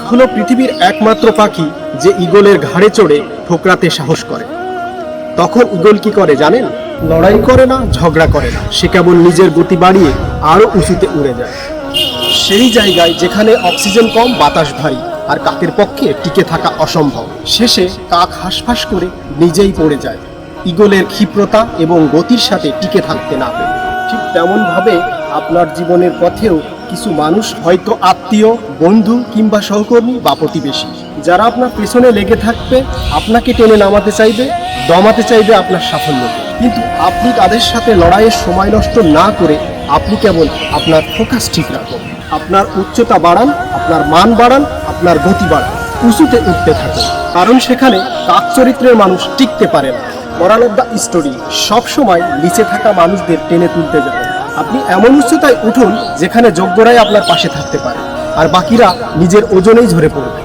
হলো পৃথিবীর একমাত্র পাখি যে ঈগলের ঘাড়ে চড়ে ঠোকরাতে সাহস করে। তখন ঈগল কি করে জানেন? লড়াই করে না, ঝগড়া করে না, সে কেবল নিজের গতি বাড়িয়ে আরো উঁচুতে উড়ে যায়। সেই জায়গায় যেখানে অক্সিজেন কম, বাতাস ভারী, আর কাকের পক্ষে টিকে থাকা অসম্ভব। শেষে কাক হাঁসফাঁস করে নিজেই পড়ে যায়, ঈগলের ক্ষিপ্রতা এবং গতির সাথে টিকে থাকতে না পেরে। ঠিক তেমনভাবে আপনার জীবনের পথেও কিছু মানুষ, হয়তো আত্মীয়, বন্ধু কিংবা সহকর্মী বা প্রতিবেশী, যারা আপনার পেছনে লেগে থাকবে, আপনাকে টেনে নামাতে চাইবে, দমাতে চাইবে আপনার সাফল্যকে। কিন্তু আপনি তাদের সাথে লড়াইয়ের সময় নষ্ট না করে আপনি কেবল আপনার ফোকাস ঠিক রাখুন। আপনার উচ্চতা বাড়ান, আপনার মান বাড়ান, আপনার গতি বাড়ান, উঁচুতে উঠতে থাকুন, কারণ সেখানে কাক চরিত্রের মানুষ টিকতে পারে না। মোরাল অফ দ্য স্টোরি, সবসময় নিচে থাকা মানুষদের টেনে তুলতে যাবেন। আপনি এমন উচ্চতায় উঠুন যেখানে যোগ্যরাই আপনার পাশে থাকতে পারে, আর বাকিরা নিজের ওজনেই ঝরে পড়বে।